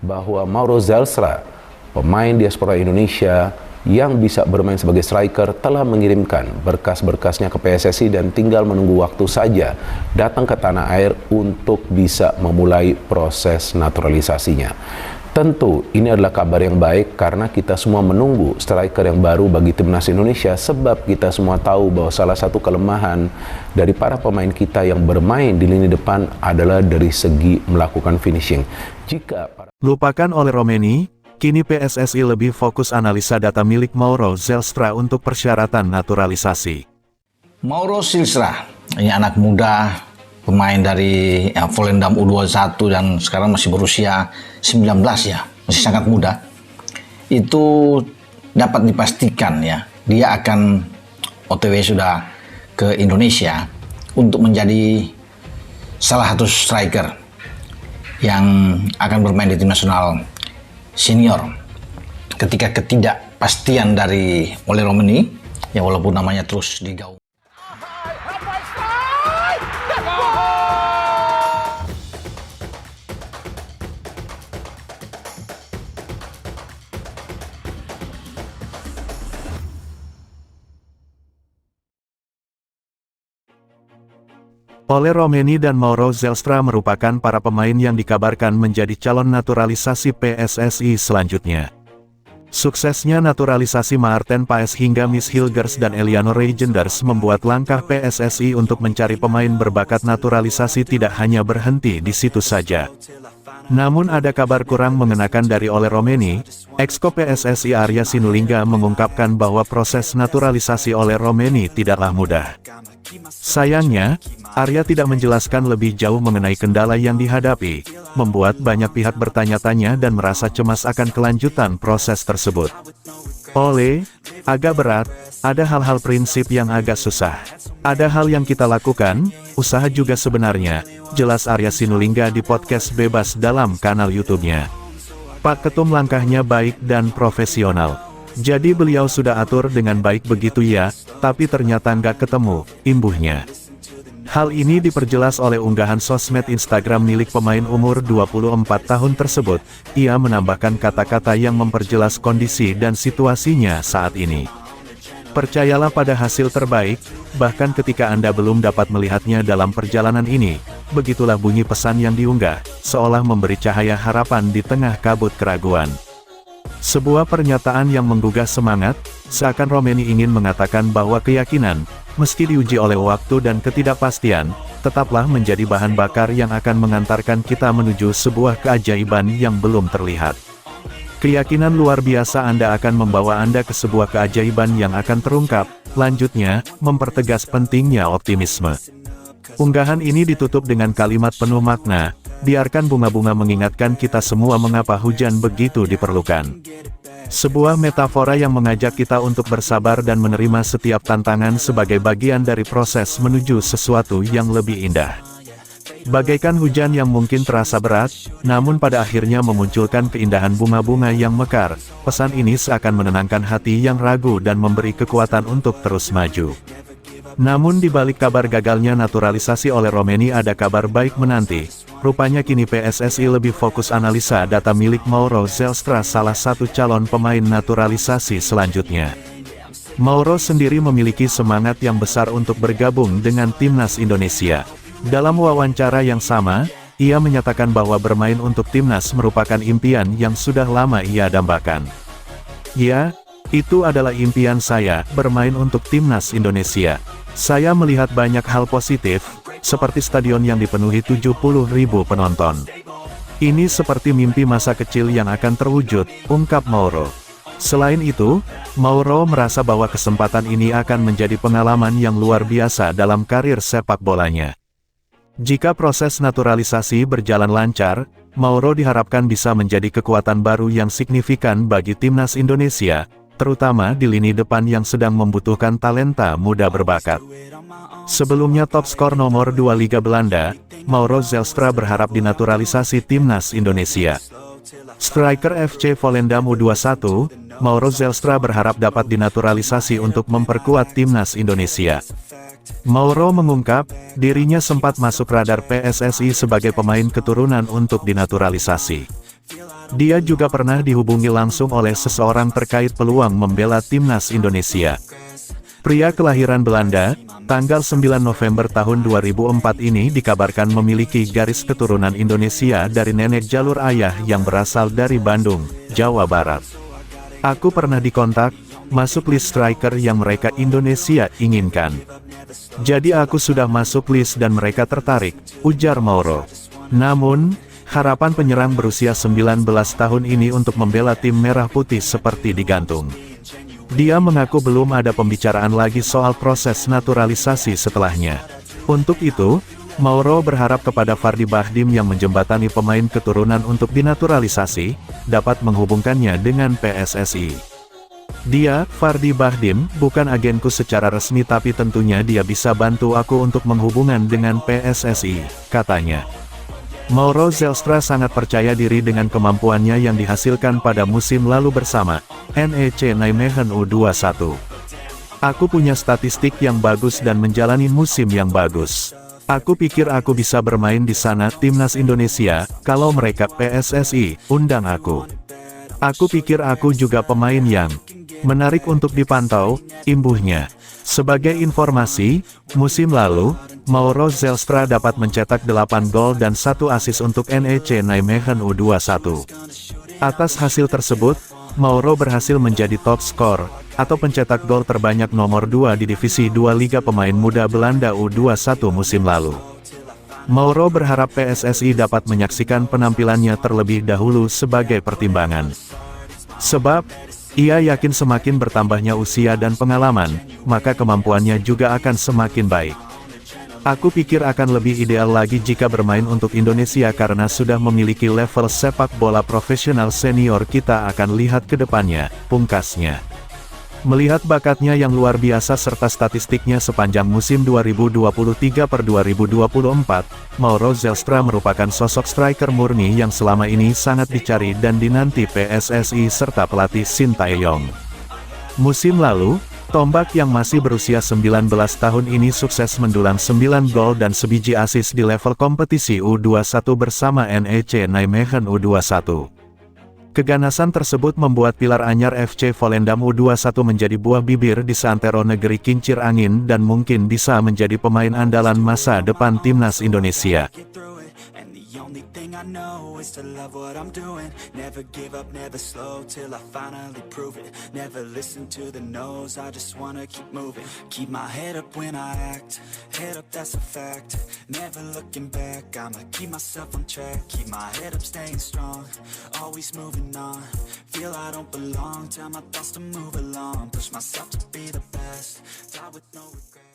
bahwa Mauro Zelstra, pemain diaspora Indonesia yang bisa bermain sebagai striker, telah mengirimkan berkas-berkasnya ke PSSI dan tinggal menunggu waktu saja datang ke tanah air untuk bisa memulai proses naturalisasinya. Tentu ini adalah kabar yang baik karena kita semua menunggu striker yang baru bagi timnas Indonesia, sebab kita semua tahu bahwa salah satu kelemahan dari para pemain kita yang bermain di lini depan adalah dari segi melakukan finishing. Lupakan oleh Romeni, kini PSSI lebih fokus analisa data milik Mauro Zelstra untuk persyaratan naturalisasi. Mauro Zelstra, ini anak muda, pemain dari Volendam U21 dan sekarang masih berusia 19 ya, masih sangat muda. Itu dapat dipastikan ya, dia akan OTW sudah ke Indonesia untuk menjadi salah satu striker yang akan bermain di tim nasional senior. Ketika ketidakpastian dari Ole Romeni, ya walaupun namanya terus digaung. Ole Romeni dan Mauro Zelstra merupakan para pemain yang dikabarkan menjadi calon naturalisasi PSSI selanjutnya. Suksesnya naturalisasi Maarten Paes hingga Miss Hilgers dan Eliano Reijenders membuat langkah PSSI untuk mencari pemain berbakat naturalisasi tidak hanya berhenti di situ saja. Namun ada kabar kurang mengenakan dari Ole Romeni. Exco PSSI Arya Sinulinga mengungkapkan bahwa proses naturalisasi Ole Romeni tidaklah mudah. Sayangnya, Arya tidak menjelaskan lebih jauh mengenai kendala yang dihadapi, membuat banyak pihak bertanya-tanya dan merasa cemas akan kelanjutan proses tersebut. Agak berat, ada hal-hal prinsip yang agak susah. Ada hal yang kita lakukan, usaha juga sebenarnya, jelas Arya Sinulinga di podcast Bebas dalam kanal YouTube-nya. Pak Ketum langkahnya baik dan profesional. Jadi beliau sudah atur dengan baik begitu ya, tapi ternyata nggak ketemu, imbuhnya. Hal ini diperjelas oleh unggahan sosmed Instagram milik pemain umur 24 tahun tersebut. Ia menambahkan kata-kata yang memperjelas kondisi dan situasinya saat ini. Percayalah pada hasil terbaik, bahkan ketika Anda belum dapat melihatnya dalam perjalanan ini. Begitulah bunyi pesan yang diunggah, seolah memberi cahaya harapan di tengah kabut keraguan. Sebuah pernyataan yang menggugah semangat, seakan Romeni ingin mengatakan bahwa keyakinan, meski diuji oleh waktu dan ketidakpastian, tetaplah menjadi bahan bakar yang akan mengantarkan kita menuju sebuah keajaiban yang belum terlihat. Keyakinan luar biasa Anda akan membawa Anda ke sebuah keajaiban yang akan terungkap. Lanjutnya, mempertegas pentingnya optimisme. Unggahan ini ditutup dengan kalimat penuh makna, biarkan bunga-bunga mengingatkan kita semua mengapa hujan begitu diperlukan. Sebuah metafora yang mengajak kita untuk bersabar dan menerima setiap tantangan sebagai bagian dari proses menuju sesuatu yang lebih indah. Bagaikan hujan yang mungkin terasa berat, namun pada akhirnya memunculkan keindahan bunga-bunga yang mekar, pesan ini seakan menenangkan hati yang ragu dan memberi kekuatan untuk terus maju. Namun di balik kabar gagalnya naturalisasi oleh Romeni ada kabar baik menanti. Rupanya kini PSSI lebih fokus analisa data milik Mauro Zelstra, salah satu calon pemain naturalisasi selanjutnya. Mauro sendiri memiliki semangat yang besar untuk bergabung dengan timnas Indonesia. Dalam wawancara yang sama, ia menyatakan bahwa bermain untuk timnas merupakan impian yang sudah lama ia dambakan. Ya, itu adalah impian saya, bermain untuk timnas Indonesia. Saya melihat banyak hal positif, seperti stadion yang dipenuhi 70.000 penonton. Ini seperti mimpi masa kecil yang akan terwujud, ungkap Mauro. Selain itu, Mauro merasa bahwa kesempatan ini akan menjadi pengalaman yang luar biasa dalam karir sepak bolanya. Jika proses naturalisasi berjalan lancar, Mauro diharapkan bisa menjadi kekuatan baru yang signifikan bagi timnas Indonesia, terutama di lini depan yang sedang membutuhkan talenta muda berbakat. Sebelumnya top skor nomor 2 Liga Belanda, Mauro Zelstra berharap dinaturalisasi timnas Indonesia. Striker FC Volendam U21, Mauro Zelstra berharap dapat dinaturalisasi untuk memperkuat timnas Indonesia. Mauro mengungkap, dirinya sempat masuk radar PSSI sebagai pemain keturunan untuk dinaturalisasi. Dia juga pernah dihubungi langsung oleh seseorang terkait peluang membela timnas Indonesia. Pria kelahiran Belanda, tanggal 9 November tahun 2004 ini dikabarkan memiliki garis keturunan Indonesia dari nenek jalur ayah yang berasal dari Bandung, Jawa Barat. Aku pernah dikontak, masuk list striker yang mereka Indonesia inginkan. Jadi aku sudah masuk list dan mereka tertarik, ujar Mauro. Namun, harapan penyerang berusia 19 tahun ini untuk membela tim merah putih seperti digantung. Dia mengaku belum ada pembicaraan lagi soal proses naturalisasi setelahnya. Untuk itu, Mauro berharap kepada Fardy Bahdim yang menjembatani pemain keturunan untuk dinaturalisasi, dapat menghubungkannya dengan PSSI. Dia, Fardy Bahdim, bukan agenku secara resmi tapi tentunya dia bisa bantu aku untuk menghubungan dengan PSSI, katanya. Mauro Zelstra sangat percaya diri dengan kemampuannya yang dihasilkan pada musim lalu bersama NEC Nijmegen U21. Aku punya statistik yang bagus dan menjalani musim yang bagus. Aku pikir aku bisa bermain di sana timnas Indonesia, kalau mereka PSSI undang aku. Aku pikir aku juga pemain yang menarik untuk dipantau, imbuhnya. Sebagai informasi, musim lalu, Mauro Zelstra dapat mencetak 8 gol dan 1 assist untuk NEC Nijmegen U21. Atas hasil tersebut, Mauro berhasil menjadi top skor, atau pencetak gol terbanyak nomor 2 di Divisi 2 Liga Pemain Muda Belanda U21 musim lalu. Mauro berharap PSSI dapat menyaksikan penampilannya terlebih dahulu sebagai pertimbangan. Sebab, ia yakin semakin bertambahnya usia dan pengalaman, maka kemampuannya juga akan semakin baik. Aku pikir akan lebih ideal lagi jika bermain untuk Indonesia karena sudah memiliki level sepak bola profesional senior kita akan lihat ke depannya, pungkasnya. Melihat bakatnya yang luar biasa serta statistiknya sepanjang musim 2023-2024, Mauro Zelstra merupakan sosok striker murni yang selama ini sangat dicari dan dinanti PSSI serta pelatih Shin Tae-yong. Musim lalu, tombak yang masih berusia 19 tahun ini sukses mendulang 9 gol dan sebiji assist di level kompetisi U21 bersama NEC Nijmegen U21. Keganasan tersebut membuat pilar anyar FC Volendam U21 menjadi buah bibir di seantero negeri kincir angin dan mungkin bisa menjadi pemain andalan masa depan timnas Indonesia. I know is to love what I'm doing. Never give up, never slow till I finally prove it. Never listen to the no's, I just wanna keep moving. Keep my head up when I act, head up that's a fact. Never looking back, I'ma keep myself on track. Keep my head up staying strong, always moving on. Feel I don't belong, tell my thoughts to move along. Push myself to be the best, die with no regret.